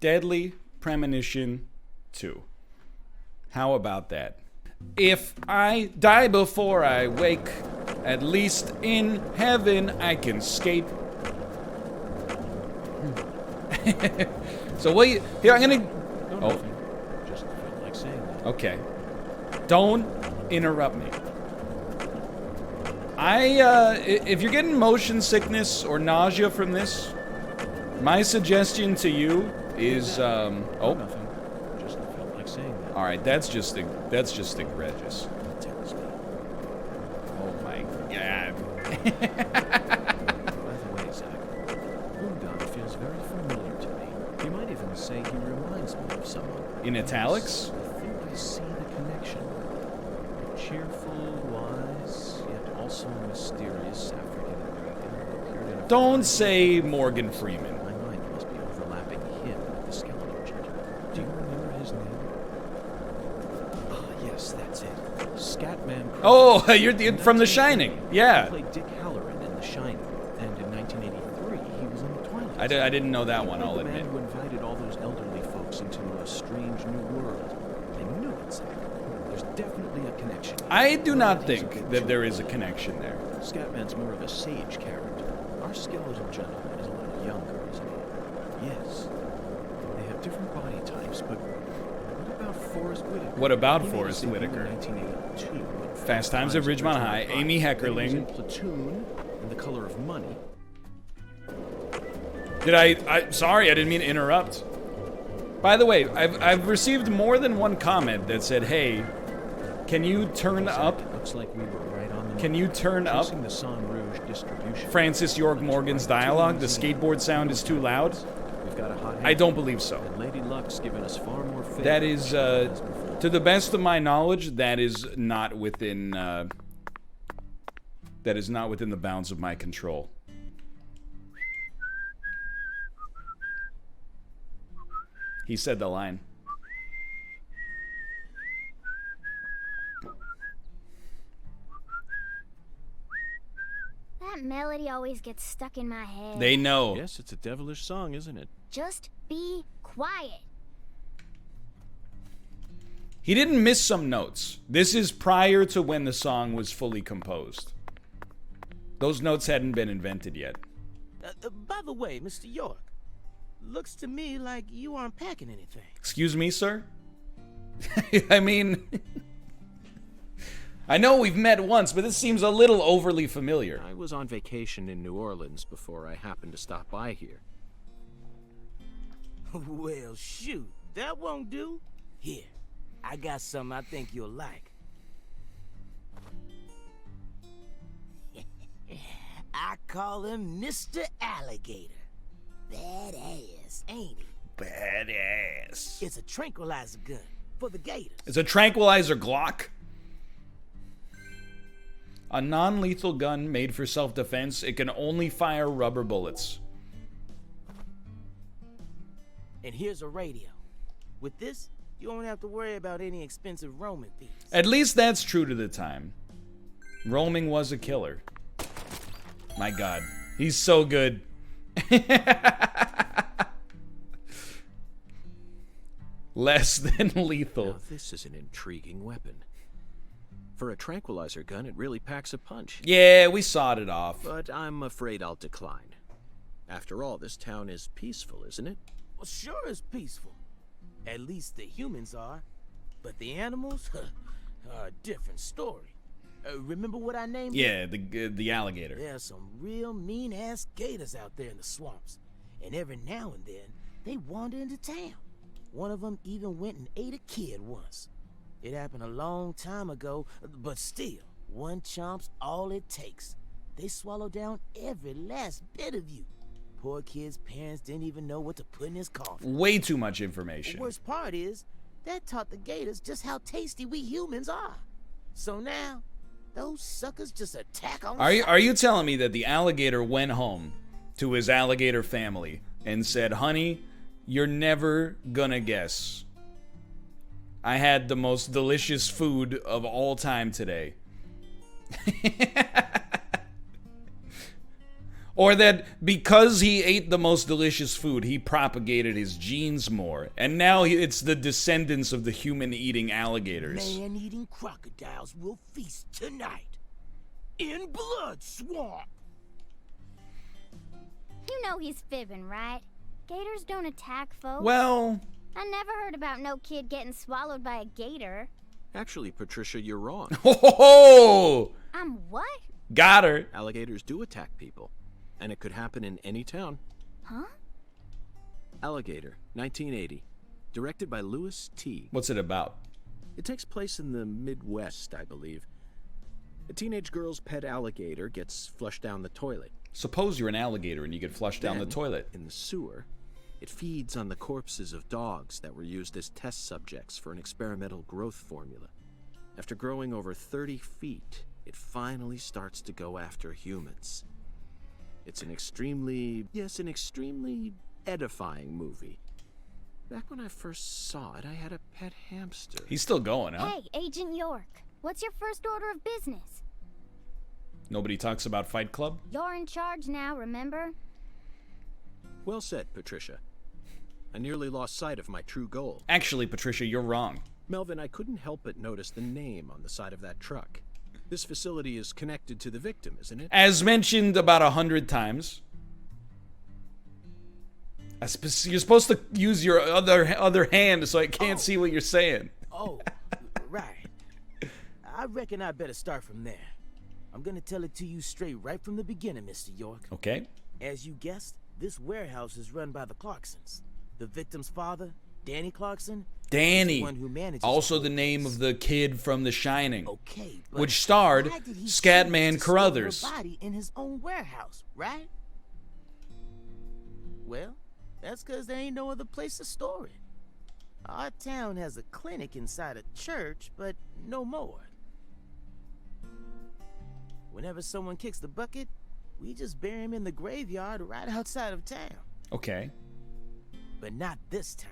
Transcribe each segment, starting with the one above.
Deadly Premonition 2. How about that? If I die before I wake, at least in heaven I can skate. So what you... Here, I'm gonna... Oh. Just felt like saying that. Okay. Don't interrupt me. If you're getting motion sickness or nausea from this, my suggestion to you is, Nothing. Just felt like saying that. All right, that's just egregious. Oh my God. By the way, Zach, Boondoggle feels very familiar to me. You might even say he reminds me of someone. In italics? I think I see the connection. Cheerful, wise, yet also mysterious African-American who appeared in a... Don't say Morgan Freeman. My mind must be overlapping him with the skeleton gentleman. Do you remember his name? Ah, yes, that's it. Scatman. Oh, you're from The Shining. He Yeah. played Dick Halloran in The Shining, and in 1983 he was in The Twilight. I didn't know that one, I'll The admit. man who invited all those elderly folks into a strange new world. I knew it, Zach. There's definitely a connection. I do not think that there is a connection there. Scatman's more of a sage character. Our skeletal gentleman is a little younger, isn't he? Yes. They have different body types, but what about Forrest Whitaker? What about He made Forrest his debut Whitaker? in 1982 in Fast Times at Ridgemont High, Amy He was Heckerling. in Platoon and The Color of Money. Sorry, I didn't mean to interrupt. By the way, I've received more than one comment that said, "Hey, can you turn up? Looks like we were right on the Can you turn up Tracing the Son Rouge distribution. Francis York Morgan's dialogue? The skateboard sound is too loud." We've got a hot I don't believe so. And Lady Luck's given us far more faith. That is, than she has before. to the best of my knowledge, that is not within the bounds of my control. He said the line. That melody always gets stuck in my head. They know. Yes, it's a devilish song, isn't it? Just be quiet. He didn't miss some notes. This is prior to when the song was fully composed. Those notes hadn't been invented yet. By the way, Mr. York, looks to me like you aren't packing anything. Excuse me, sir? I mean... I know we've met once, but this seems a little overly familiar. I was on vacation in New Orleans before I happened to stop by here. Well, shoot, that won't do. Here, I got something I think you'll like. I call him Mr. Alligator. Badass, ain't he? Badass. It's a tranquilizer gun for the gators. It's a tranquilizer Glock. A non-lethal gun made for self-defense. It can only fire rubber bullets. And here's a radio. With this, you won't have to worry about any expensive roaming fees. At least that's true to the time. Roaming was a killer. My God, he's so good. Less than lethal. Now, this is an intriguing weapon. For a tranquilizer gun, it really packs a punch. Yeah, we sawed it off. But I'm afraid I'll decline. After all, this town is peaceful, isn't it? Well, sure it's peaceful. At least the humans are. But the animals are a different story. Remember what I named Yeah, the alligator. There are some real mean-ass gators out there in the swamps. And every now and then, they wander into town. One of them even went and ate a kid once. It happened a long time ago, but still, one chomp's all it takes. They swallow down every last bit of you. Poor kid's parents didn't even know what to put in his coffin. Way too much The information. worst part is, that taught the gators just how tasty we humans are. So now, those suckers just attack on Are you telling me that the alligator went home to his alligator family and said, "Honey, you're never gonna guess. I had the most delicious food of all time today." Or that because he ate the most delicious food, he propagated his genes more. And now it's the descendants of the human-eating alligators. Man-eating crocodiles will feast tonight. In Blood Swamp. You know he's fibbing, right? Gators don't attack folks. Well, I never heard about no kid getting swallowed by a gator. Actually, Patricia, you're wrong. ho ho ho! I'm what? Got her. Alligators do attack people, and it could happen in any town. Huh? Alligator, 1980. Directed by Louis T. What's it about? It takes place in the Midwest, I believe. A teenage girl's pet alligator gets flushed down the toilet. Suppose you're an alligator and you get flushed down the Then, toilet. in the sewer, it feeds on the corpses of dogs that were used as test subjects for an experimental growth formula. After growing over 30 feet, it finally starts to go after humans. It's an extremely edifying movie. Back when I first saw it, I had a pet hamster. He's still going, huh? Hey, Agent York. What's your first order of business? Nobody talks about Fight Club? You're in charge now, remember? Well said, Patricia. I nearly lost sight of my true goal. Actually, Patricia, you're wrong. Melvin, I couldn't help but notice the name on the side of that truck. This facility is connected to the victim, isn't it? As mentioned about 100 times. You're supposed to use your other hand so I can't see what you're saying. Oh, right. I reckon I better start from there. I'm gonna tell it to you straight right from the beginning, Mr. York. Okay. As you guessed, this warehouse is run by the Clarksons. The victim's father, Danny Clarkson, Danny. is the one who manages Also whole the name place. of the kid from The Shining. Okay, but Which starred why did he Scatman choose to store her Carruthers. body in his own warehouse, right? Well, that's because there ain't no other place to store it. Our town has a clinic inside a church, but no more. Whenever someone kicks the bucket, we just bury him in the graveyard right outside of town. Okay. But not this time.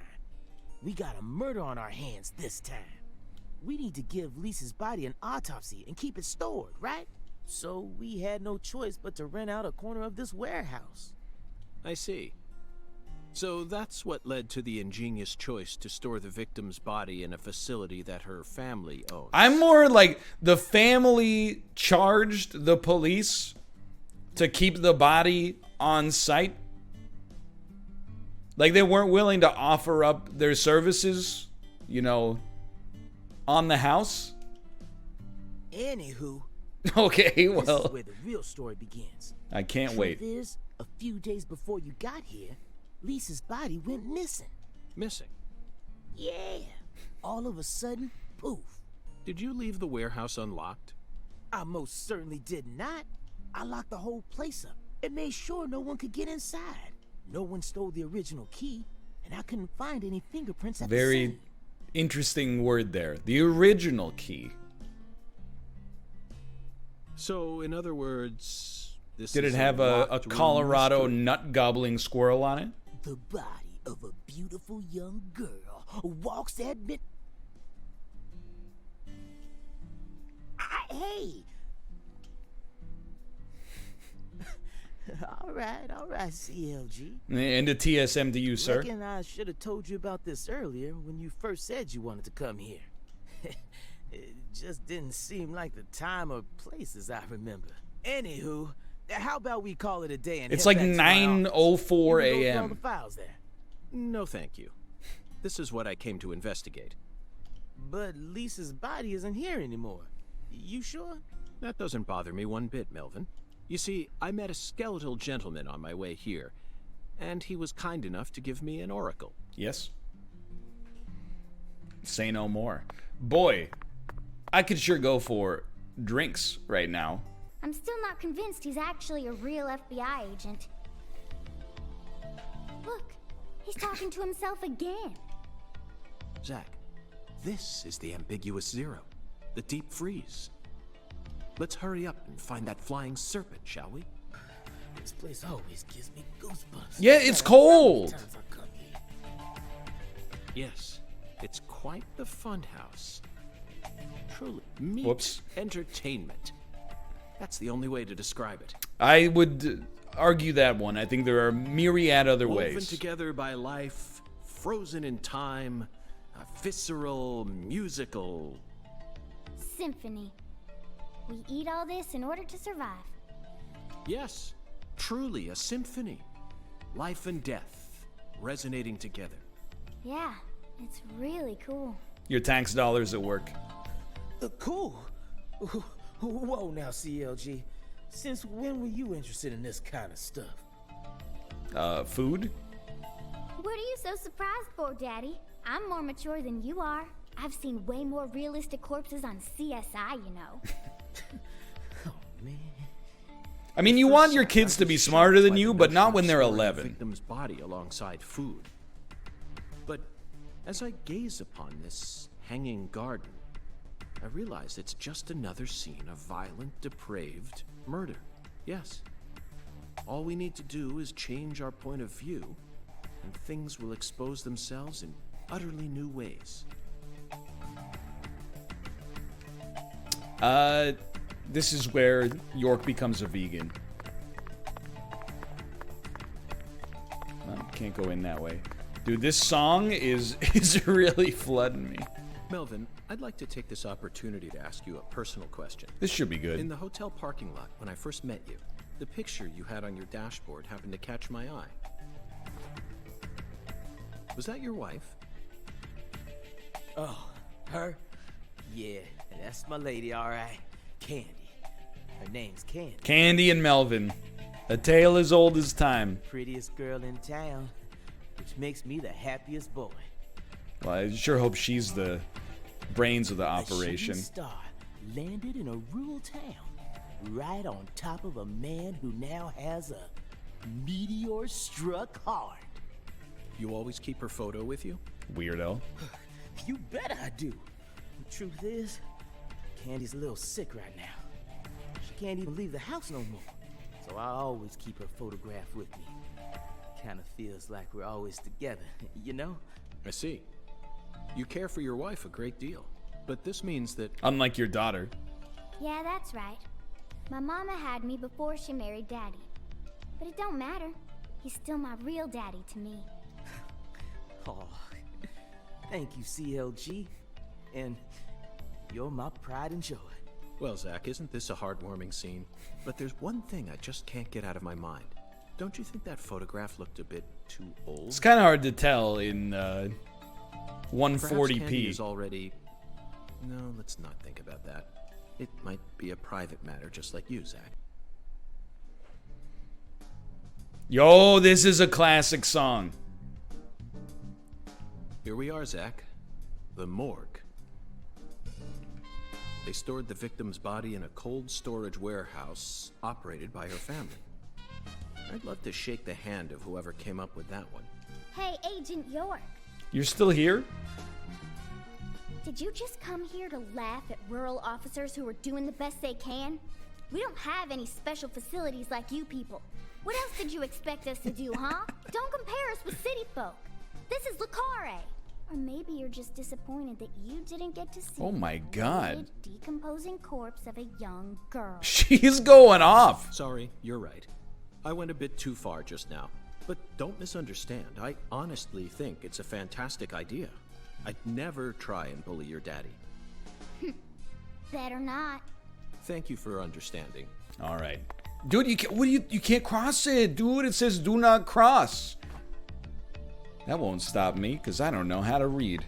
We got a murder on our hands this time. We need to give Lisa's body an autopsy and keep it stored, right? So we had no choice but to rent out a corner of this warehouse. I see. So that's what led to the ingenious choice to store the victim's body in a facility that her family owns. I'm more like the family charged the police to keep the body on site. Like they weren't willing to offer up their services, on the house. Anywho, Okay, this is well, where the real story begins. I can't wait. Truth is, a few days before you got here, Lisa's body went missing. Missing. Yeah. All of a sudden, poof. Did you leave the warehouse unlocked? I most certainly did not. I locked the whole place up and made sure no one could get inside. No one stole the original key, and I couldn't find any fingerprints at the Very scene. interesting word there. The original key. So, in other words, this Did it is have a locked room Colorado mystery. nut gobbling squirrel on it? The body of a beautiful young girl walks at mid. Hey. all right, CLG. And a TSM to you, sir. Reckon I should have told you about this earlier when you first said you wanted to come here. It just didn't seem like the time or place as I remember. Anywho, how about we call it a day and It's head like back to my office? 9:04 You can go through all a.m. the files there. No, thank you. This is what I came to investigate. But Lisa's body isn't here anymore. You sure? That doesn't bother me one bit, Melvin. You see, I met a skeletal gentleman on my way here, and he was kind enough to give me an oracle. Yes. Say no more. Boy, I could sure go for drinks right now. I'm still not convinced he's actually a real FBI agent. Look, he's talking to himself again. Zach, this is the ambiguous zero, the deep freeze. Let's hurry up and find that flying serpent, shall we? This place always gives me goosebumps. Yeah, it's cold. Times I come here. Yes, it's quite the fun house. Truly, meet Whoops. entertainment. That's the only way to describe it. I would argue that one. I think there are myriad other Woven ways. together by life, frozen in time, a visceral, musical... Symphony. We eat all this in order to survive. Yes, truly a symphony. Life and death, resonating together. Yeah, it's really cool. Your tax dollars at work. Cool. Whoa now, CLG. Since when were you interested in this kind of stuff? Food? What are you so surprised for, Daddy? I'm more mature than you are. I've seen way more realistic corpses on CSI, you know. Oh, man. I mean, you want your kids to be smarter than you, but not when they're Storing the 11. victim's body alongside food. But as I gaze upon this hanging garden, I realize it's just another scene of violent, depraved murder. Yes. All we need to do is change our point of view, and things will expose themselves in utterly new ways. This is where York becomes a vegan. Can't go in that way. Dude, this song is really flooding me. Melvin, I'd like to take this opportunity to ask you a personal question. This should be In good. the hotel parking lot, when I first met you, the picture you had on your dashboard happened to catch my eye. Was that your wife? Oh, her? Yeah, that's my lady, all right. Candy. Her name's Candy. Candy and Melvin. A tale as old as time. Prettiest girl in town, which makes me the happiest boy. Well, I sure hope she's the brains of the A shooting operation. star landed in a rural town, right on top of a man who now has a meteor-struck heart. You always keep her photo with you? Weirdo. You bet I do. The truth is, Candy's a little sick right now. She can't even leave the house no more. So I always keep her photograph with me. Kinda feels like we're always together, you know? I see. You care for your wife a great deal. But this means that... Unlike your daughter. Yeah, that's right. My mama had me before she married Daddy. But it don't matter. He's still my real daddy to me. Oh, thank you, CLG. And you're my pride and joy. Well, Zach, isn't this a heartwarming scene? But there's one thing I just can't get out of my mind. Don't you think that photograph looked a bit too old? It's kind of hard to tell in Perhaps Candy 140p. is already... No, let's not think about that. It might be a private matter, just like you, Zach. Yo, this is a classic song. Here we are, Zach. The morgue. They stored the victim's body in a cold storage warehouse operated by her family. I'd love to shake the hand of whoever came up with that one. Hey, Agent York. You're still here? Did you just come here to laugh at rural officers who are doing the best they can? We don't have any special facilities like you people. What else did you expect us to do, huh? Don't compare us with city folk. This is Lucare. Or maybe you're just disappointed that you didn't get to see Oh my the God. dead, decomposing corpse of a young girl. She's going off. Sorry, you're right. I went a bit too far just now. But don't misunderstand. I honestly think it's a fantastic idea. I'd never try and bully your daddy. Better not. Thank you for understanding. All right. Dude, you can't cross it, dude. It says do not cross. That won't stop me, because I don't know how to read.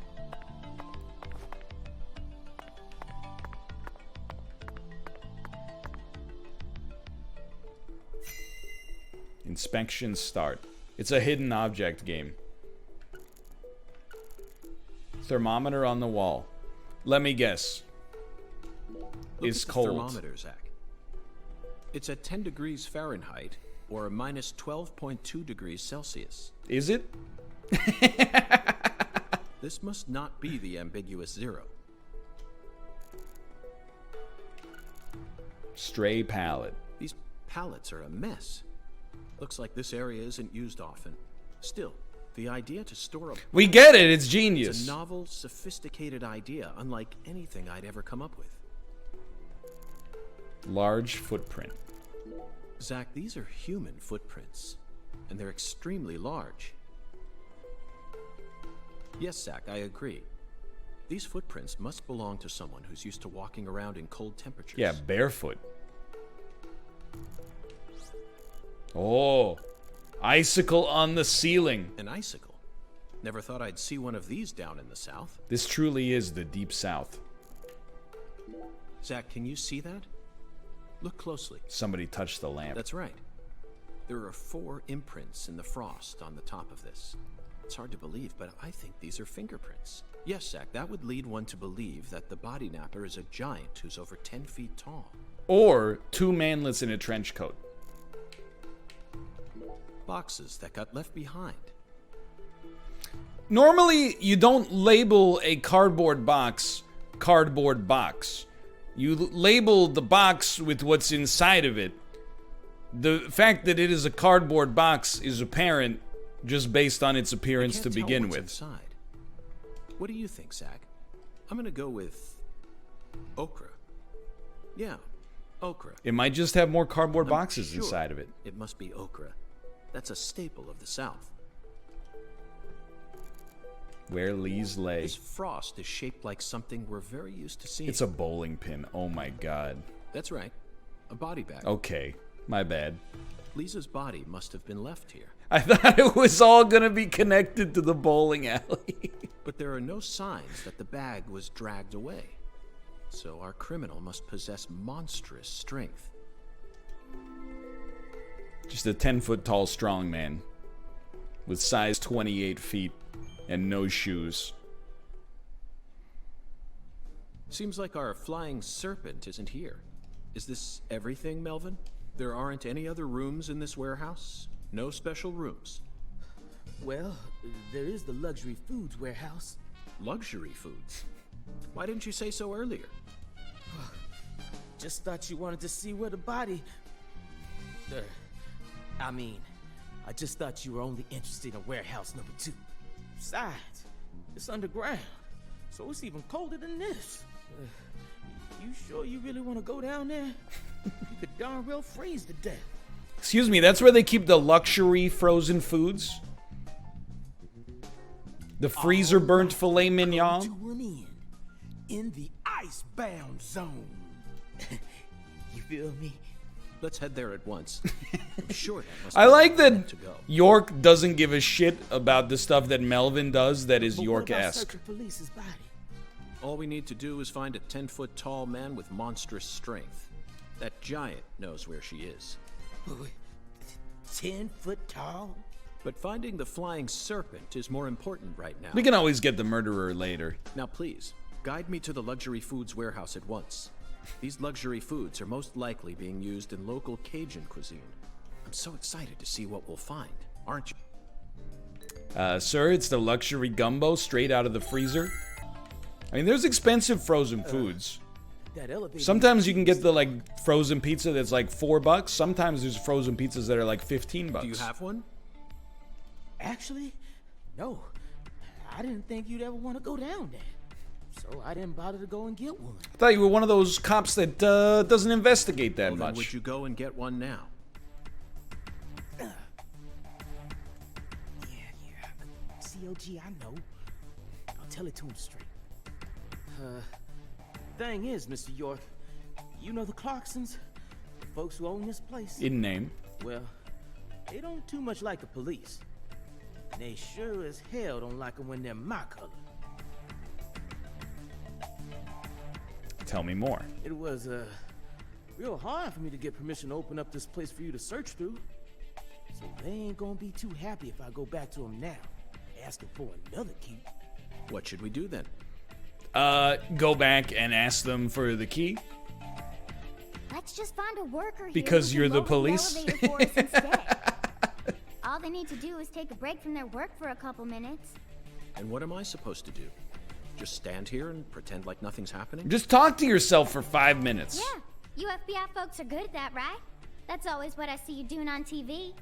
Inspection start. It's a hidden object game. Thermometer on the wall. Let me guess. Look Is at the cold. thermometer, Zach. It's at 10 degrees Fahrenheit, or minus 12.2 degrees Celsius. Is it? This must not be the ambiguous zero. Stray pallet. These pallets are a mess. Looks like this area isn't used often. Still, the idea to store a... We get it. It's It's genius. a novel, sophisticated idea, unlike anything I'd ever come up with. Large footprint. Zach, these are human footprints, and they're extremely large. Yes, Zach, I agree. These footprints must belong to someone who's used to walking around in cold temperatures. Yeah, barefoot. Oh, icicle on the ceiling. An icicle? Never thought I'd see one of these down in the South. This truly is the Deep South. Zach, can you see that? Look closely. Somebody touched the lamp. That's right. There are 4 imprints in the frost on the top of this. It's hard to believe, but I think these are fingerprints. Yes, Zach, that would lead one to believe that the body napper is a giant who's over 10 feet tall. Or 2 manlets in a trench coat. Boxes that got left behind. Normally, you don't label a cardboard box. You label the box with what's inside of it. The fact that it is a cardboard box is apparent just based on its appearance to begin with. Inside. What do you think, Zach? I'm gonna go with okra. Yeah, okra. It might just have more cardboard I'm boxes sure inside of it. It must be okra. That's a staple of the South. Where Lee's lay. This frost is shaped like something we're very used to seeing. It's a bowling pin. Oh my god. That's right. A body bag. Okay, my bad. Lisa's body must have been left here. I thought it was all gonna be connected to the bowling alley. But there are no signs that the bag was dragged away. So our criminal must possess monstrous strength. Just a 10-foot tall strong man with size 28 feet and no shoes. Seems like our flying serpent isn't here. Is this everything, Melvin? There aren't any other rooms in this warehouse? No special rooms? Well, there is the luxury foods warehouse. Luxury foods? Why didn't you say so earlier? Just thought you wanted to see where the body... I just thought you were only interested in warehouse number 2. Besides, it's underground, so it's even colder than this. You sure you really want to go down there? You could darn well freeze to death. Excuse me, that's where they keep the luxury frozen foods? The freezer burnt filet mignon? To an end in the icebound zone. You feel me? Let's head there at once. I'm sure that must I be like the way that to go. York doesn't give a shit about the stuff that Melvin does that is But what about York-esque. searching for Lisa's body? All we need to do is find a 10-foot tall man with monstrous strength. That giant knows where she is. 10 foot tall? But finding the flying serpent is more important right now. We can always get the murderer later. Now please, guide me to the luxury foods warehouse at once. These luxury foods are most likely being used in local Cajun cuisine. I'm so excited to see what we'll find, aren't you? Sir, it's the luxury gumbo straight out of the freezer. I mean, there's expensive frozen foods. That elevator. Sometimes you can get the, like, frozen pizza that's like $4. Sometimes there's frozen pizzas that are like $15. Do you have one? Actually, no. I didn't think you'd ever want to go down there. So I didn't bother to go and get one. I thought you were one of those cops that doesn't investigate that Well, then much. would you go and get one now? Yeah. COG, I know. I'll tell it to him straight. Thing is, Mr. York, you know the Clarksons? The folks who own this place? In name. Well, they don't too much like the police. And they sure as hell don't like them when they're my color. Tell me more. It was, real hard for me to get permission to open up this place for you to search through. So they ain't gonna be too happy if I go back to them now, asking for another key. What should we do then? Go back and ask them for the key. Let's just find a worker here Because who you're can the lower police. elevator for us instead. All they need to do is take a break from their work for a couple minutes. And what am I supposed to do? Just stand here and pretend like nothing's happening? Just talk to yourself for 5 minutes. Yeah, you FBI folks are good at that, right? That's always what I see you doing on TV.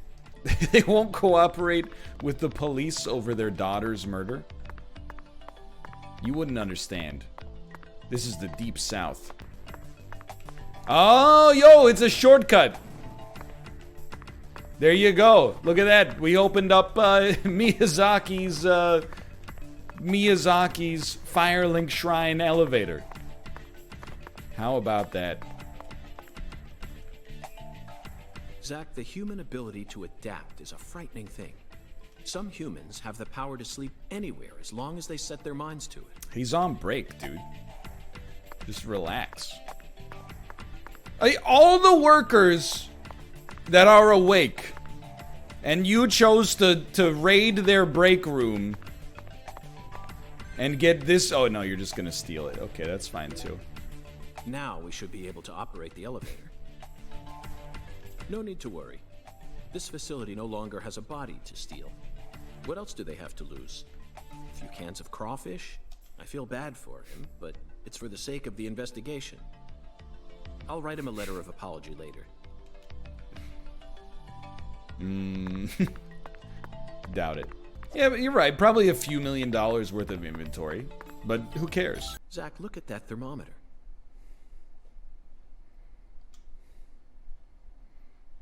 They won't cooperate with the police over their daughter's murder. You wouldn't understand. This is the Deep South. Oh, yo, it's a shortcut. There you go. Look at that. We opened up Miyazaki's Firelink Shrine elevator. How about that? Zach, the human ability to adapt is a frightening thing. Some humans have the power to sleep anywhere as long as they set their minds to it. He's on break, dude. Just relax. All the workers that are awake, and you chose to raid their break room and get this. Oh no, you're just gonna steal it. Okay, that's fine too. Now we should be able to operate the elevator. No need to worry. This facility no longer has a body to steal. What else do they have to lose? A few cans of crawfish? I feel bad for him, but it's for the sake of the investigation. I'll write him a letter of apology later. Doubt it. Yeah, but you're right. Probably a few $1 million worth of inventory. But who cares? Zach, look at that thermometer.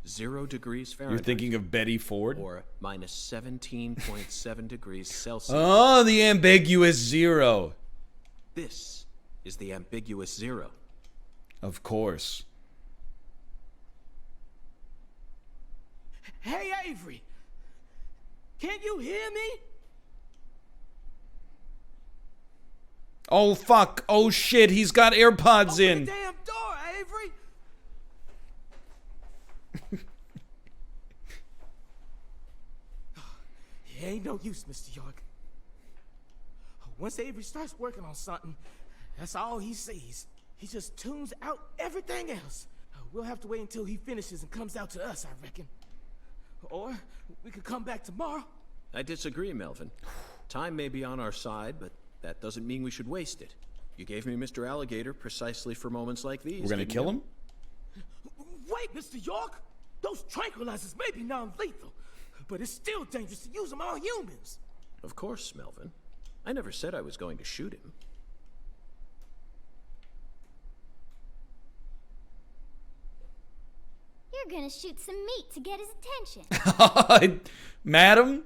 0 degrees Fahrenheit. You're thinking of Betty Ford? Or minus 17.7 degrees Celsius. Oh, the ambiguous 0. This is the ambiguous 0. Of course. Hey, Avery! Can you hear me? Oh, fuck. Oh, shit. He's got AirPods Open in. the damn door, Avery! It ain't no use, Mr. York. Once Avery starts working on something, that's all he sees. He just tunes out everything else. We'll have to wait until he finishes and comes out to us, I reckon. Or we could come back tomorrow. I disagree, Melvin. Time may be on our side, but that doesn't mean we should waste it. You gave me Mr. Alligator precisely for moments like these. We're gonna kill him? Wait, Mr. York! Those tranquilizers may be non-lethal, but it's still dangerous to use them on humans. Of course, Melvin. I never said I was going to shoot him. You're gonna shoot some meat to get his attention. Madam?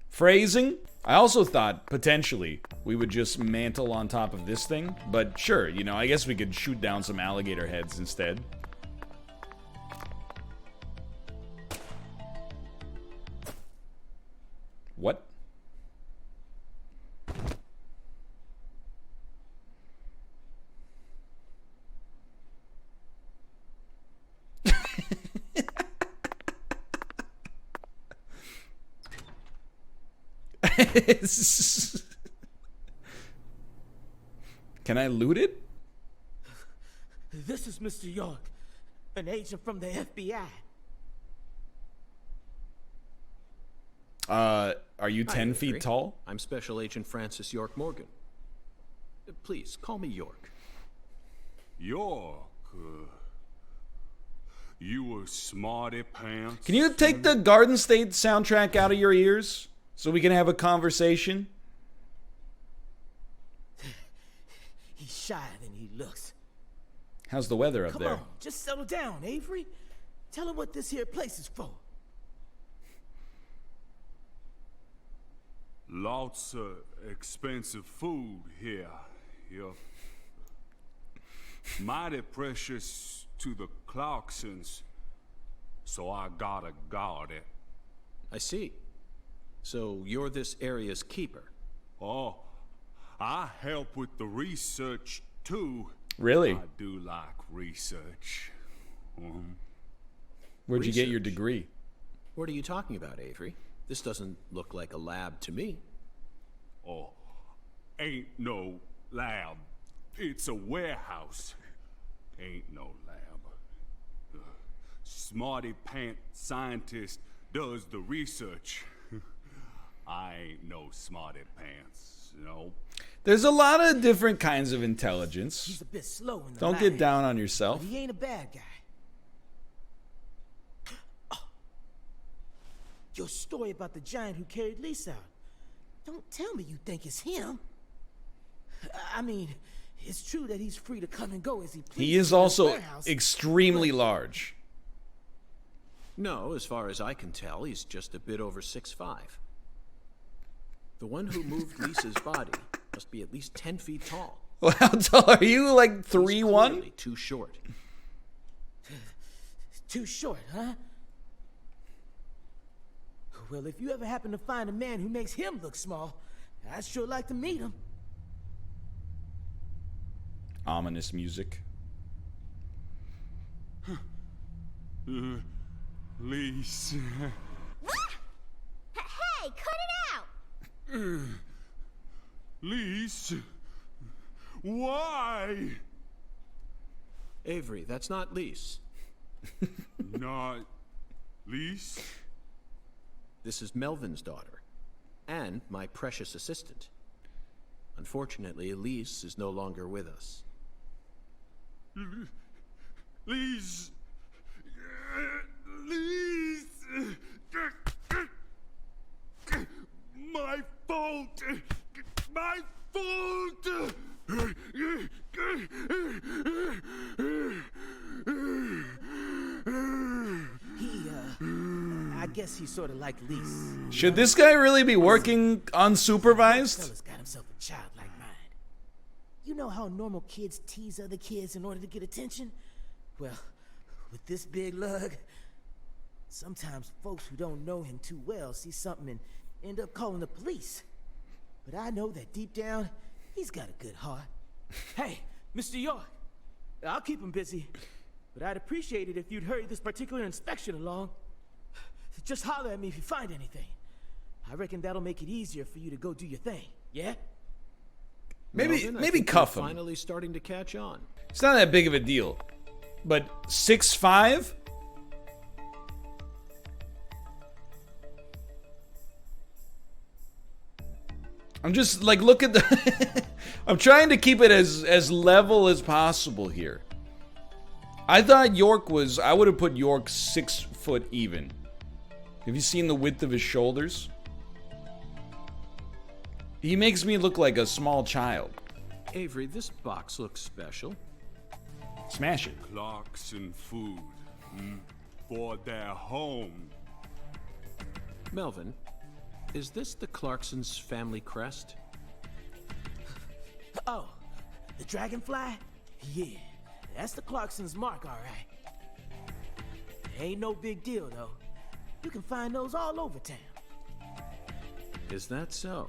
Phrasing? I also thought, potentially, we would just mantle on top of this thing. But sure, you know, I guess we could shoot down some alligator heads instead. What? Can I loot it? This is Mr. York, an agent from the FBI. Are you 10 Hi, feet Avery. tall? I'm Special Agent Francis York Morgan. Please, call me York. York, you a smarty pants? Can you take the Garden State soundtrack out of your ears so we can have a conversation? He's shyer than he looks. How's the weather up Come there? on, just settle down, Avery. Tell him what this here place is for. Lots of expensive food here. You're mighty precious to the Clarksons, so I gotta guard it. I see. So you're this area's keeper. Oh, I help with the research too. Really? I do like research. Where'd you get your Research. degree? What are you talking about, Avery? This doesn't look like a lab to me. Oh, ain't no lab. It's a warehouse. Ain't no lab. Smarty pant scientist does the research. I ain't no smarty pants, you know. There's a lot of different kinds of He's intelligence. a bit slow in the Don't get line, down on but yourself. he ain't a bad guy. Oh. Your story about the giant who carried Lisa out. Don't tell me you think it's him. I mean, it's true that he's free to come and go as he pleases. He is in this also warehouse, extremely but large. No, as far as I can tell, he's just a bit over 6'5". The one who moved Lisa's body must be at least 10 feet tall. Well, how tall are you? Like 3'1"? Clearly too short. Too short, huh? Well, if you ever happen to find a man who makes him look small, I'd sure like to meet him. Ominous music. Lise. Hey, cut it out! Lise. Why? Avery, that's not Lise. Not Lise? This is Melvin's daughter, and my precious assistant. Unfortunately, Elise is no longer with us. Lise. Lise. My fault. My fault. I guess he's sort of like Lise. Should this guy really be working unsupervised? Fella's got himself a childlike mind. You know how normal kids tease other kids in order to get attention? Well, with this big lug, sometimes folks who don't know him too well see something and end up calling the police. But I know that deep down, he's got a good heart. Hey, Mr. York, I'll keep him busy, but I'd appreciate it if you'd hurry this particular inspection along. Just holler at me if you find anything. I reckon that'll make it easier for you to go do your thing, yeah? Melvin, I Maybe think cuff you're him. finally starting to catch on. It's not that big of a deal. But 6'5"? I'm just like, look at the I'm trying to keep it as level as possible here. I thought York was, I would have put York 6 foot even. Have you seen the width of his shoulders? He makes me look like a small child. Avery, this box looks special. Smash it. Clarkson food. For their home. Melvin, is this the Clarksons' family crest? Oh, the dragonfly? Yeah, that's the Clarksons' mark, all right. Ain't no big deal, though. You can find those all over town. Is that so?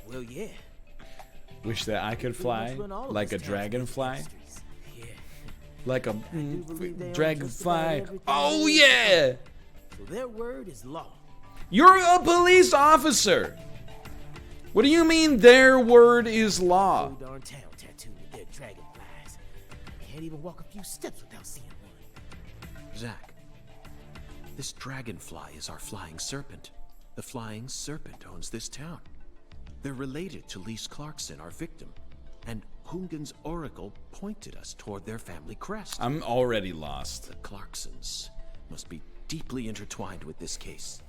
Well, yeah. Wish that I could fly like a dragonfly. Yeah. Like a believe they own just about dragonfly. everything Oh, in yeah! So their word is law. You're a police officer! What do you mean their word is law? Whole darn town tattooed with their dragonflies. Can't even walk a few steps without seeing one. Zach, this dragonfly is our flying serpent. The flying serpent owns this town. They're related to Lise Clarkson, our victim, and Hungan's oracle pointed us toward their family crest. I'm already lost. The Clarksons must be deeply intertwined with this case.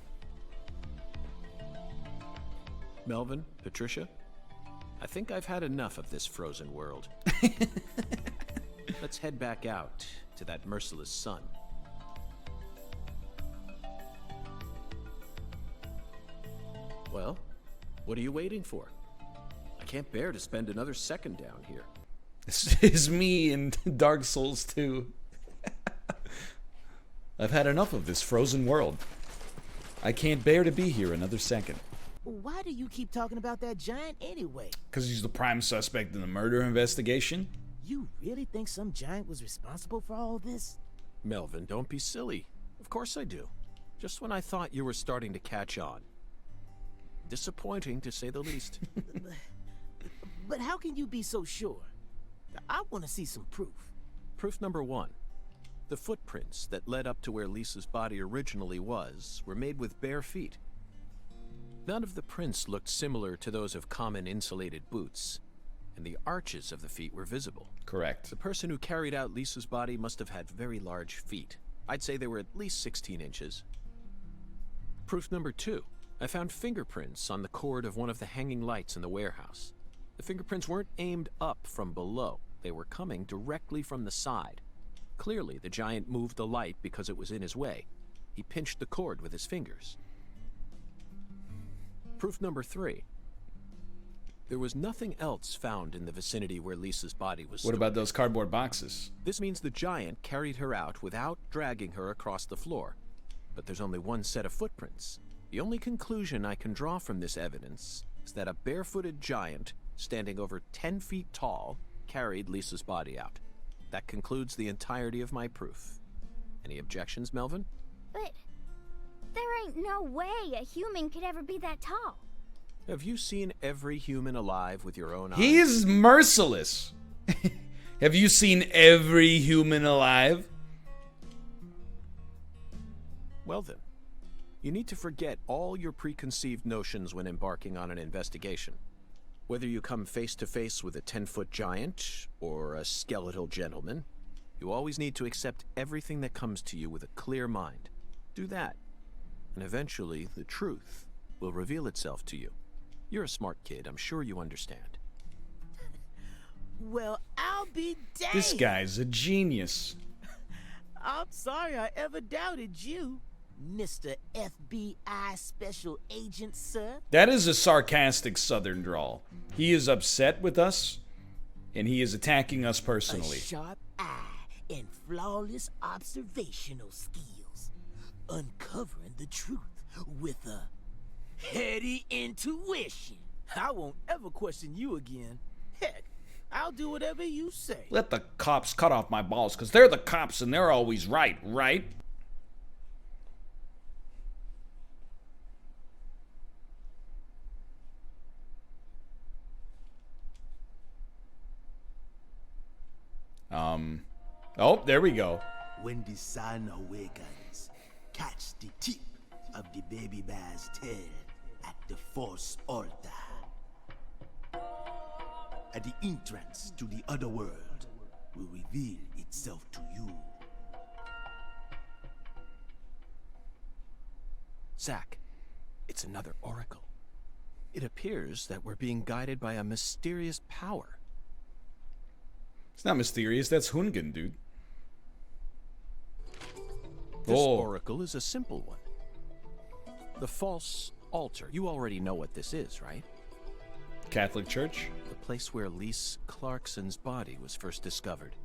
Melvin, Patricia, I think I've had enough of this frozen world. Let's head back out to that merciless sun. Well, what are you waiting for? I can't bear to spend another second down here. This is me in Dark Souls 2. I've had enough of this frozen world. I can't bear to be here another second. Why do you keep talking about that giant anyway? Because he's the prime suspect in the murder investigation? You really think some giant was responsible for all this? Melvin, don't be silly. Of course I do. Just when I thought you were starting to catch on. Disappointing, to say the least. But how can you be so sure? I want to see some proof. Proof number 1. The footprints that led up to where Lisa's body originally was were made with bare feet. None of the prints looked similar to those of common insulated boots, and the arches of the feet were visible. Correct. The person who carried out Lisa's body must have had very large feet. I'd say they were at least 16 inches. Proof number 2. I found fingerprints on the cord of one of the hanging lights in the warehouse. The fingerprints weren't aimed up from below. They were coming directly from the side. Clearly, the giant moved the light because it was in his way. He pinched the cord with his fingers. Proof number 3. There was nothing else found in the vicinity where Lisa's body was stored. What about those cardboard boxes? This means the giant carried her out without dragging her across the floor. But there's only one set of footprints. The only conclusion I can draw from this evidence is that a barefooted giant, standing over 10 feet tall, carried Lisa's body out. That concludes the entirety of my proof. Any objections, Melvin? But there ain't no way a human could ever be that tall. Have you seen every human alive with your own eyes? He is merciless. Have you seen every human alive? Well then, you need to forget all your preconceived notions when embarking on an investigation. Whether you come face to face with a 10-foot giant or a skeletal gentleman, you always need to accept everything that comes to you with a clear mind. Do that, and eventually the truth will reveal itself to you. You're a smart kid, I'm sure you understand. Well, I'll be damned. This guy's a genius. I'm sorry I ever doubted you, Mr. FBI Special Agent, sir. That is a sarcastic southern drawl. He is upset with us, and he is attacking us A personally. sharp eye and flawless observational skills. Uncovering the truth with a heady intuition. I won't ever question you again. Heck, I'll do whatever you say. Let the cops cut off my balls, because they're the cops and they're always right, right? Oh, there we go. When the sun awakens, catch the tip of the baby bear's tail at the Force altar. At the entrance to the other world will reveal itself to you. Zack, it's another oracle. It appears that we're being guided by a mysterious power. It's not mysterious, that's Hungan, dude. This Oh. oracle is a simple one. The false altar. You already know what this is, right? Catholic Church? The place where Lise Clarkson's body was first discovered.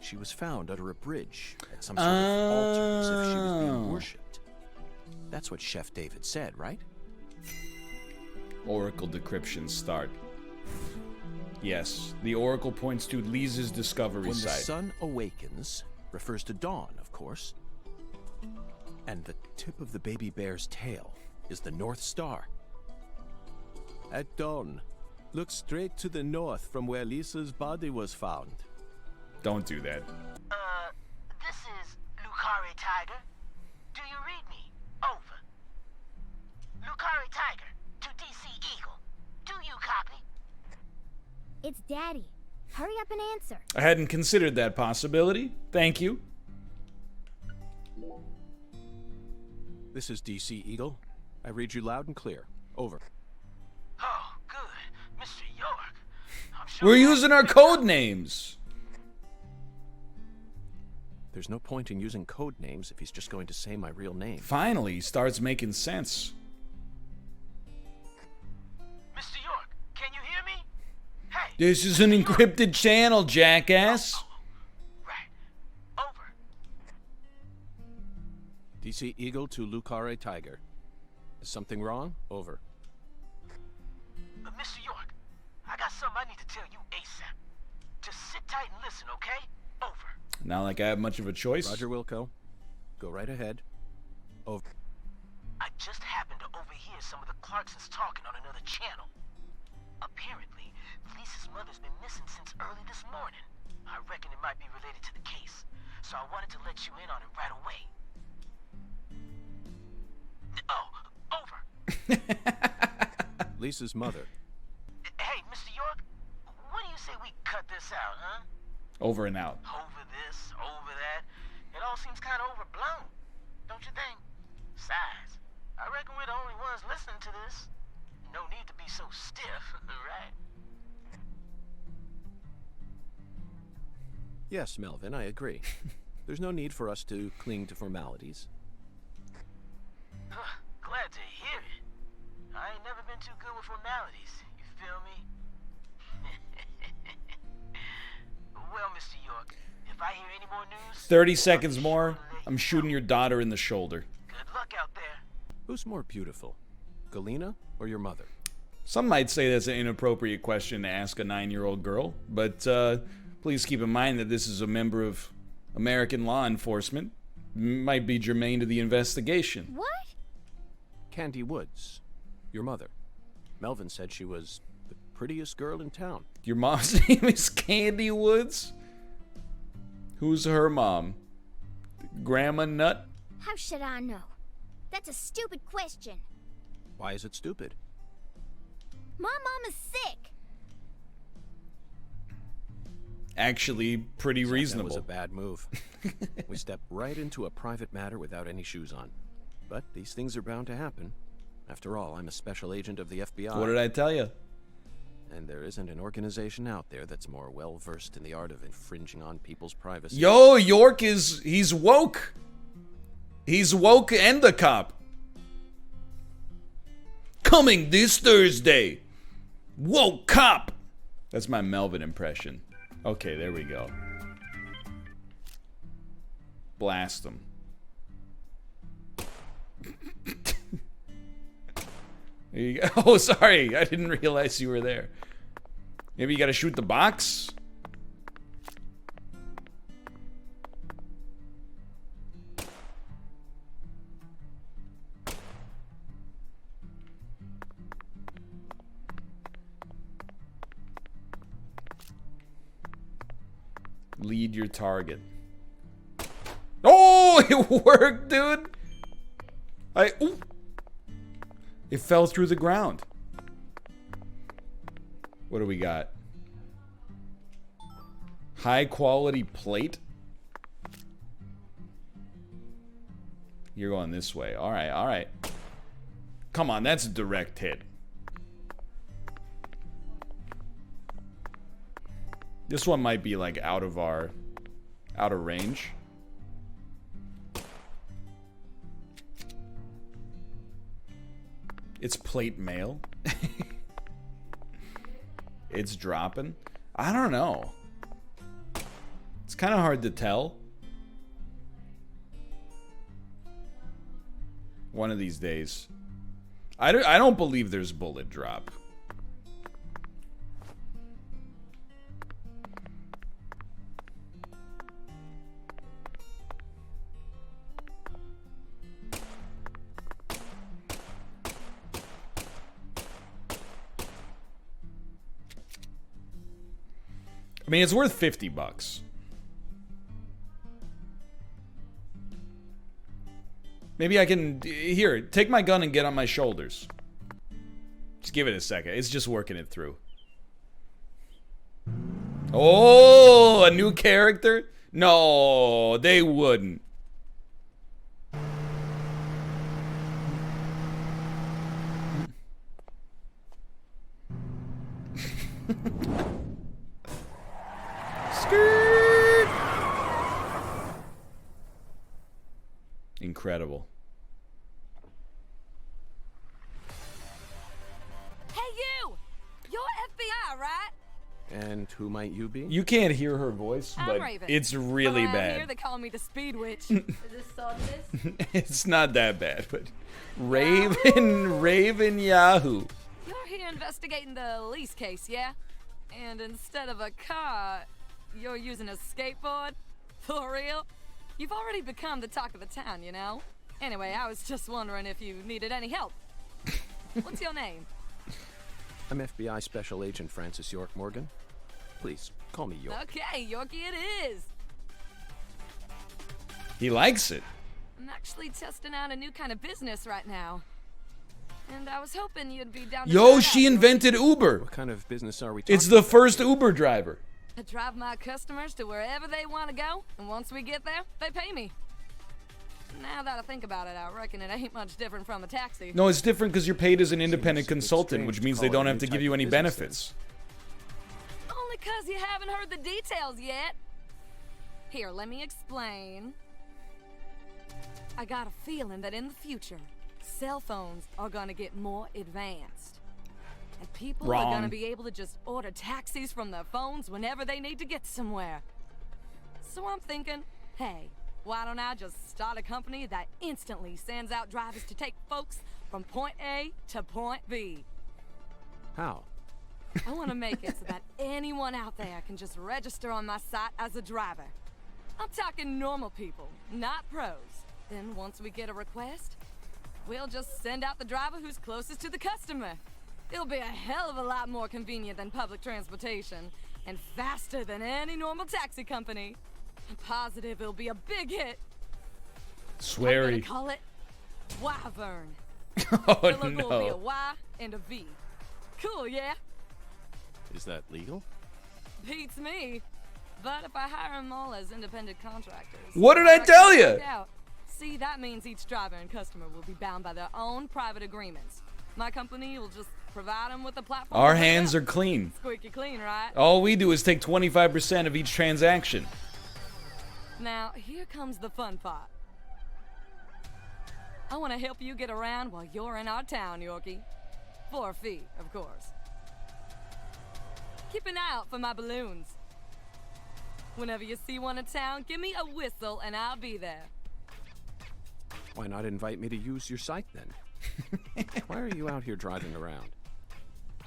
She was found under a bridge at some sort of altar as if she was being Oh. worshipped. That's what Chef David said, right? Oracle decryption start. Yes, the oracle points to Lisa's discovery When the site. sun awakens refers to dawn, of course. And the tip of the baby bear's tail is the North Star. At dawn, look straight to the north from where Lisa's body was found. Don't do that. This is Lucari Tiger. Do you read me? Over. Lucari Tiger to DC Eagle. Do you copy? It's Daddy. Hurry up and answer. I hadn't considered that possibility. Thank you. This is DC Eagle. I read you loud and clear. Over. Oh, good. Mr. York. I'm sure We're using our code names. There's no point in using code names if he's just going to say my real name. Finally, starts making sense. Mr. York, can you hear me? Hey. This is an encrypted channel, jackass. Right. Over. DC Eagle to Lucare Tiger. Is something wrong? Over. Mr. York, I got something I need to tell you ASAP. Just sit tight and listen, okay? Over. Not like I have much of a choice. Roger Wilco. Go right ahead. Over. I just happened to overhear some of the Clarksons talking on another channel. Apparently, Lisa's mother's been missing since early this morning. I reckon it might be related to the case, so I wanted to let you in on it right away. Oh, over. Lisa's mother. Hey, Mr. York, what do you say we cut this out, huh? Over and out. Over this, over that. It all seems kind of overblown, don't you think? Besides, I reckon we're the only ones listening to this. No need to be so stiff, right? Yes, Melvin, I agree. There's no need for us to cling to formalities. Glad to hear it. I ain't never been too good with formalities. You feel me? Well, Mr. York, if I hear any more news... 30 seconds more, I'm shooting your daughter in the shoulder. Good luck out there. Who's more beautiful, Galena or your mother? Some might say that's an inappropriate question to ask a 9-year-old girl, but please keep in mind that this is a member of American law enforcement. Might be germane to the investigation. What? Candy Woods, your mother. Melvin said she was the prettiest girl in town. Your mom's name is Candy Woods? Who's her mom? Grandma Nut? How should I know? That's a stupid question. Why is it stupid? My mom is sick. Actually, pretty reasonable. That was a bad move. We stepped right into a private matter without any shoes on. But these things are bound to happen. After all, I'm a special agent of the FBI. What did I tell you? And there isn't an organization out there that's more well-versed in the art of infringing on people's privacy. Yo, York he's woke. He's woke and the cop. Coming this Thursday. Woke cop. That's my Melvin impression. Okay, there we go. Blast him. There you go. Oh, sorry. I didn't realize you were there. Maybe you gotta shoot the box? Lead your target. Oh, it worked, dude. Ooh. It fell through the ground. What do we got? High quality plate. You're going this way. All right, all right. Come on, that's a direct hit. This one might be like out of range. It's plate mail. It's dropping. I don't know. It's kind of hard to tell. One of these days. I don't believe there's bullet drop. I mean, it's worth $50. Maybe I can... Here, take my gun and get on my shoulders. Just give it a second. It's just working it through. Oh, a new character? No, they wouldn't. Skirt. Incredible. Hey, you! You're FBI, right? And who might you be? You can't hear her voice, I'm but Raven. it's really Around bad. Here they call me the Speed Witch. Is this sauces? It's not that bad, but Raven Yahoo. You're here investigating the lease case, yeah? And instead of a car, you're using a skateboard? For real? You've already become the talk of the town, you know? Anyway, I was just wondering if you needed any help. What's your name? I'm FBI Special Agent Francis York Morgan. Please, call me York. Okay, Yorkie it is. He likes it. I'm actually testing out a new kind of business right now. And I was hoping you'd be down to Yo, try it she out. invented Uber. What kind of business are we talking It's the first Uber driver. I drive my customers to wherever they want to go, and once we get there, they pay me. Now that I think about it, I reckon it ain't much different from a taxi. No, it's different because you're paid as an independent Seems a bit consultant, strange which to means call they it don't a have new to give type you of any business, benefits. Only 'cause you haven't heard the details yet. Here, let me explain. I got a feeling that in the future, cell phones are gonna get more advanced. And people are gonna be able to just order taxis from their phones whenever they need to get somewhere. So I'm thinking, hey, why don't I just start a company that instantly sends out drivers to take folks from point A to point B? How? I want to make it so that anyone out there can just register on my site as a driver. I'm talking normal people, not pros. Then once we get a request, we'll just send out the driver who's closest to the customer. It'll be a hell of a lot more convenient than public transportation, and faster than any normal taxi company. I'm positive it'll be a big hit. I'm gonna Sweary. call it Wyvern. Oh The logo will be a no. Y and a V. Cool, yeah? Is that legal? Beats me. But if I hire them all as independent contractors... What did I tell you? See, that means each driver and customer will be bound by their own private agreements. My company will just provide them with a platform. Our hands are clean. Squeaky clean, right? All we do is take 25% of each transaction. Now, here comes the fun part. I want to help you get around while you're in our town, Yorkie. For a fee, of course. Keep an eye out for my balloons. Whenever you see one in town, give me a whistle and I'll be there. Why not invite me to use your site then? Why are you out here driving around?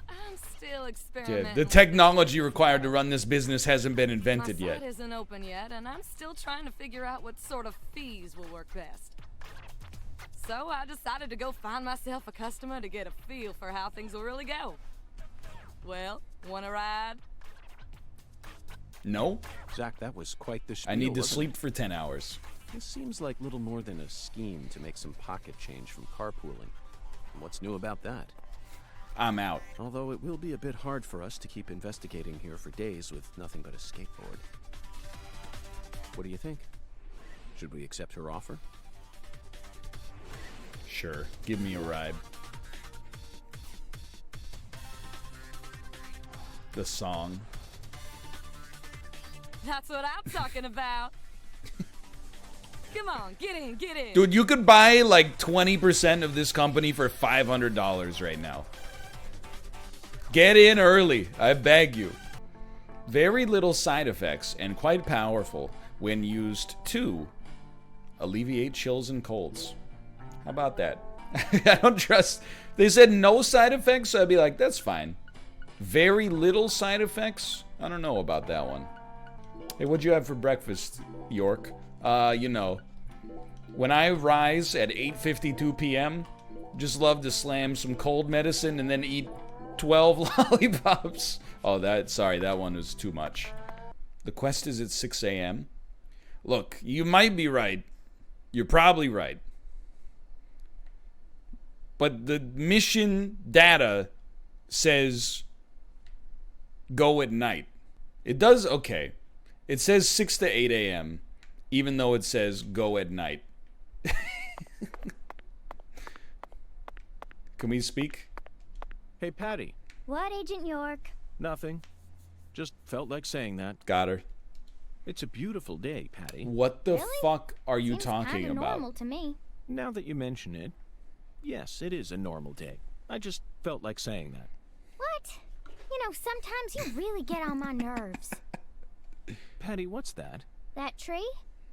I'm still experimenting. Yeah, the technology required to run this business hasn't been invented My yet. site isn't open yet, and I'm still trying to figure out what sort of fees will work best. So I decided to go find myself a customer to get a feel for how things will really go. Well, wanna ride? No, Zach, that was quite the spiel, I need to wasn't sleep for 10 hours. it? This seems like little more than a scheme to make some pocket change from carpooling. And what's new about that? I'm out. Although it will be a bit hard for us to keep investigating here for days with nothing but a skateboard. What do you think? Should we accept her offer? Sure, give me a ride. The song. That's what I'm talking about. Come on, get in, get in. Dude, you could buy like 20% of this company for $500 right now. Get in early, I beg you. Very little side effects and quite powerful when used to alleviate chills and colds. How about that? I don't trust. They said no side effects, so I'd be like, that's fine. Very little side effects? I don't know about that one. Hey, what'd you have for breakfast, York? You know, when I rise at 8:52 p.m., just love to slam some cold medicine and then eat 12 lollipops. Oh, that one was too much. The quest is at 6 a.m. Look, you might be right. You're probably right. But the mission data says go at night. It does, okay. It says 6 to 8 a.m., even though it says go at night. Can we speak? Hey, Patty. What, Agent York? Nothing. Just felt like saying that. Got her. It's a beautiful day, Patty. What the Really? fuck are you Seems talking kinda about? normal to me. Now that you mention it, yes, it is a normal day. I just felt like saying that. What? You know, sometimes you really get on my nerves. Patty, what's that? That tree?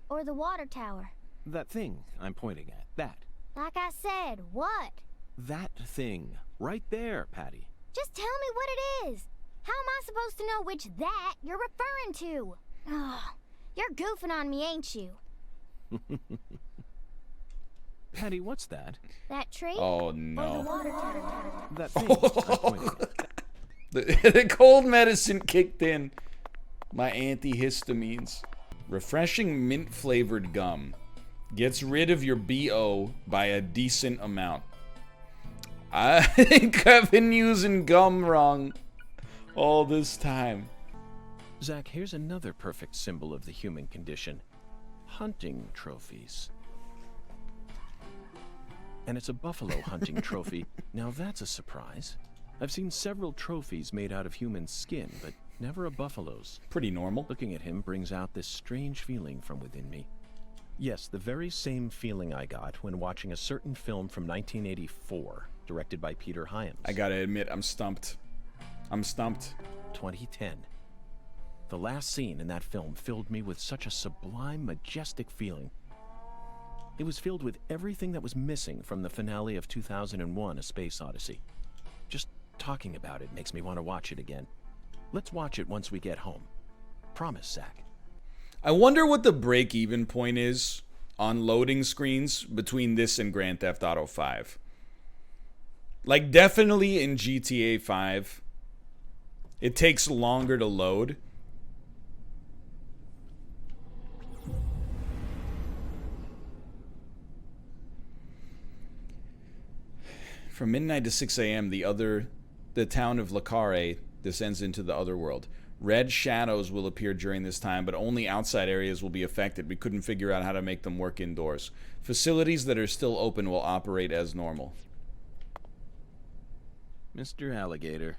Or the water tower? That thing I'm pointing at. That. Like I said, what? That thing. Right there, Patty. Just tell me what it is. How am I supposed to know which that you're referring to? Oh, you're goofing on me, ain't you? Patty, what's that? That tree? Oh, Or the no. water tower? That thing I'm pointing at. The cold medicine kicked in. My antihistamines. Refreshing mint-flavored gum. Gets rid of your BO by a decent amount. I think I've been using gum wrong all this time. Zach, here's another perfect symbol of the human condition. Hunting trophies. And it's a buffalo hunting trophy. Now that's a surprise. I've seen several trophies made out of human skin, but never a buffalo's. Pretty normal. Looking at him brings out this strange feeling from within me. Yes, the very same feeling I got when watching a certain film from 1984, directed by Peter Hyams. I gotta admit, I'm stumped. 2010. The last scene in that film filled me with such a sublime, majestic feeling. It was filled with everything that was missing from the finale of 2001: A Space Odyssey. Just talking about it makes me want to watch it again. Let's watch it once we get home. Promise, Zach. I wonder what the break-even point is on loading screens between this and Grand Theft Auto 5. Like, definitely in GTA 5, it takes longer to load. From midnight to 6 a.m., the town of Lacare descends into the other world. Red shadows will appear during this time, but only outside areas will be affected. We couldn't figure out how to make them work indoors. Facilities that are still open will operate as normal. Mr. Alligator,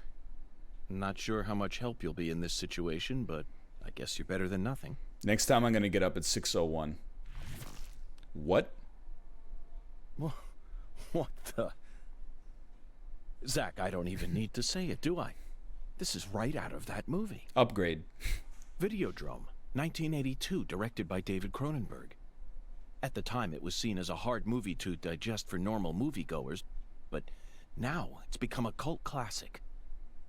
not sure how much help you'll be in this situation, but I guess you're better than nothing. Next time I'm going to get up at 6:01. What? What the... Zach, I don't even need to say it, do I? This is right out of that movie. Upgrade. Videodrome, 1982, directed by David Cronenberg. At the time, it was seen as a hard movie to digest for normal moviegoers, but now it's become a cult classic.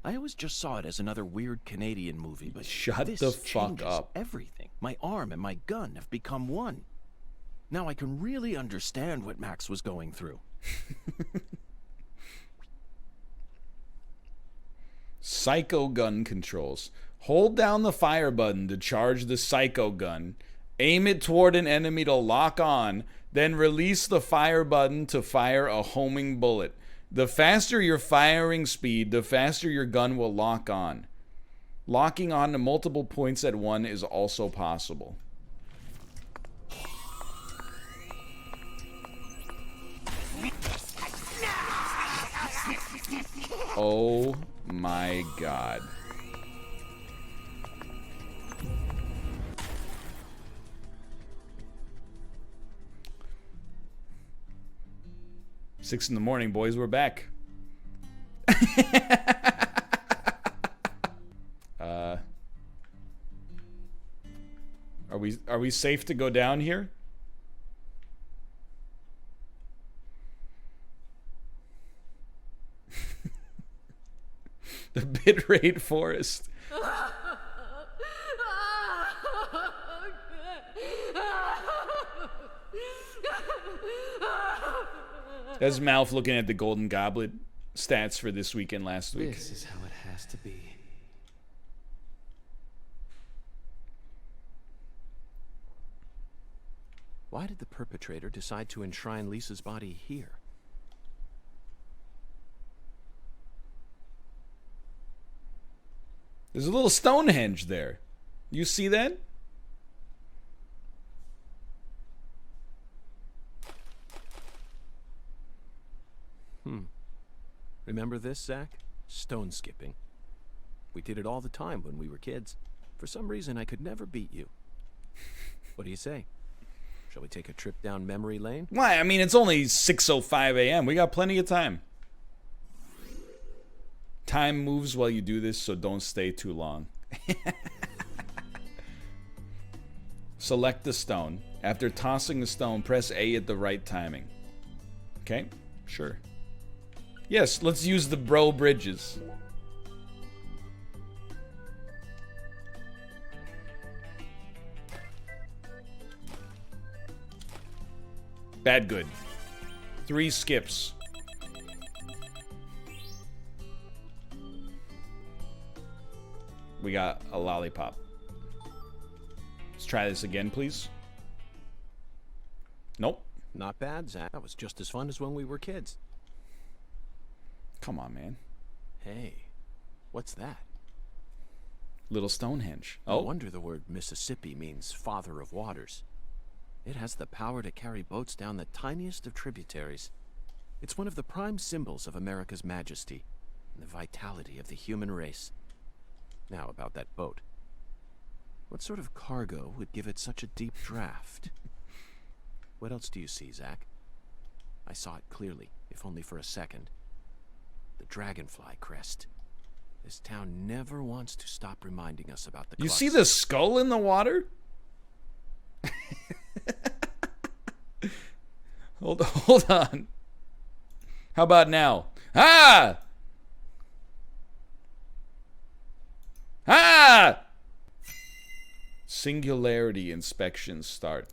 I always just saw it as another weird Canadian movie, but Shut this the fuck changes up. everything. My arm and my gun have become one. Now I can really understand what Max was going through. Psycho gun controls. Hold down the fire button to charge the psycho gun. Aim it toward an enemy to lock on. Then release the fire button to fire a homing bullet. The faster your firing speed, the faster your gun will lock on. Locking on to multiple points at one is also possible. Oh my god. Six in the morning, boys, we're back. Are we safe to go down here? The bitrate forest. That's Mouth looking at the Golden Goblet stats for this week and last week. This is how it has to be. Why did the perpetrator decide to enshrine Lisa's body here? There's a little Stonehenge there. You see that? Remember this, Zach? Stone skipping. We did it all the time when we were kids. For some reason, I could never beat you. What do you say? Shall we take a trip down memory lane? Why? I mean, it's only 6:05 a.m. We got plenty of time. Time moves while you do this, so don't stay too long. Select the stone. After tossing the stone, press A at the right timing. Okay? Sure. Yes, let's use the bro bridges. Bad good. 3 skips. We got a lollipop. Let's try this again, please. Nope. Not bad, Zach. That was just as fun as when we were kids. Come on, man. Hey, what's that? Little Stonehenge. No Oh, wonder the word Mississippi means father of waters. It has the power to carry boats down the tiniest of tributaries. It's one of the prime symbols of America's majesty and the vitality of the human race. Now about that boat. What sort of cargo would give it such a deep draft? What else do you see, Zach? I saw it clearly, if only for a second. The dragonfly crest. This town never wants to stop reminding us about the You clocks. see the skull in the water? Hold on. How about now? Ah! Ah! Singularity inspections start.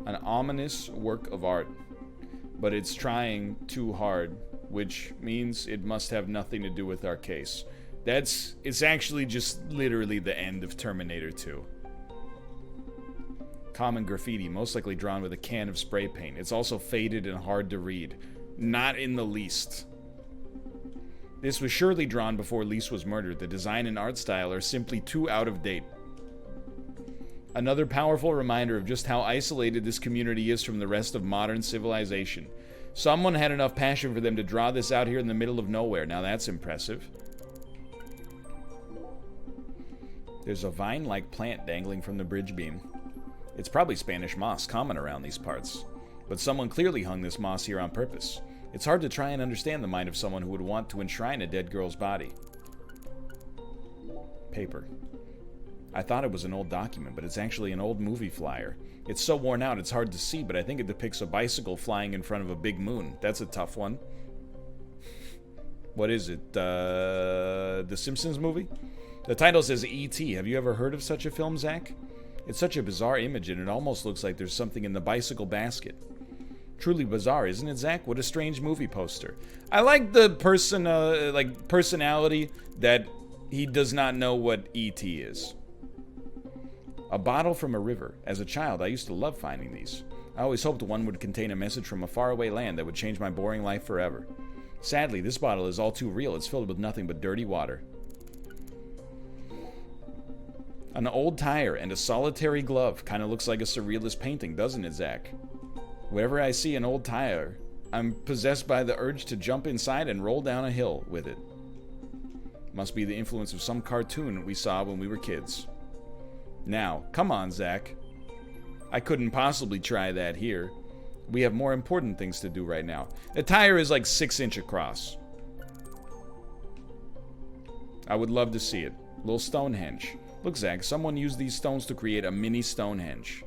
An ominous work of art, but it's trying too hard, which means it must have nothing to do with our case. It's actually just literally the end of Terminator 2. Common graffiti, most likely drawn with a can of spray paint. It's also faded and hard to read. Not in the least. This was surely drawn before Lise was murdered. The design and art style are simply too out of date. Another powerful reminder of just how isolated this community is from the rest of modern civilization. Someone had enough passion for them to draw this out here in the middle of nowhere. Now that's impressive. There's a vine-like plant dangling from the bridge beam. It's probably Spanish moss, common around these parts. But someone clearly hung this moss here on purpose. It's hard to try and understand the mind of someone who would want to enshrine a dead girl's body. Paper. I thought it was an old document, but it's actually an old movie flyer. It's so worn out it's hard to see, but I think it depicts a bicycle flying in front of a big moon. That's a tough one. What is it? The Simpsons movie? The title says E.T. Have you ever heard of such a film, Zach? It's such a bizarre image, and it almost looks like there's something in the bicycle basket. Truly bizarre, isn't it, Zach? What a strange movie poster. I like the personality that he does not know what E.T. is. A bottle from a river. As a child, I used to love finding these. I always hoped one would contain a message from a faraway land that would change my boring life forever. Sadly, this bottle is all too real. It's filled with nothing but dirty water. An old tire and a solitary glove. Kind of looks like a surrealist painting, doesn't it, Zach? Whenever I see an old tire, I'm possessed by the urge to jump inside and roll down a hill with it. Must be the influence of some cartoon we saw when we were kids. Now, come on, Zach. I couldn't possibly try that here. We have more important things to do right now. The tire is like 6 inches across. I would love to see it. Little Stonehenge. Look, Zach, someone used these stones to create a mini Stonehenge.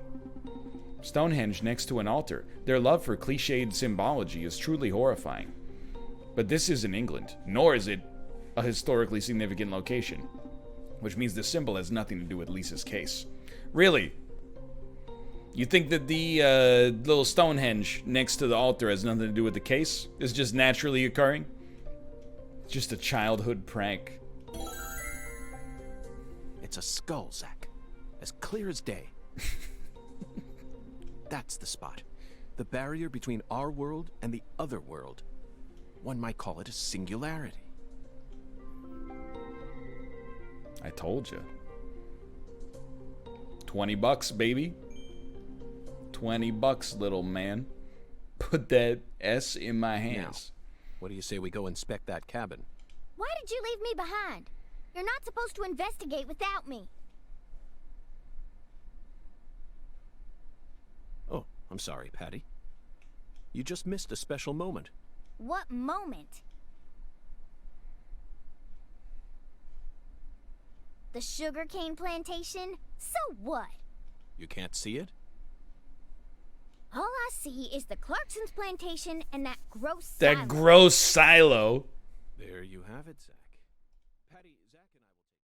Stonehenge next to an altar. Their love for cliched symbology is truly horrifying. But this isn't England, nor is it a historically significant location. Which means the symbol has nothing to do with Lisa's case. Really? You think that the little Stonehenge next to the altar has nothing to do with the case? It's just naturally occurring? It's just a childhood prank. It's a skull, Zach. As clear as day. That's the spot. The barrier between our world and the other world. One might call it a singularity. I told you. $20, baby. $20, little man. Put that S in my hands. Now, what do you say we go inspect that cabin? Why did you leave me behind? You're not supposed to investigate without me. Oh, I'm sorry, Patty. You just missed a special moment. What moment? The sugarcane plantation? So what? You can't see it? All I see is the Clarkson's plantation and that gross That silo. gross silo. There you have it, Zach. Patty, Zach and I will take...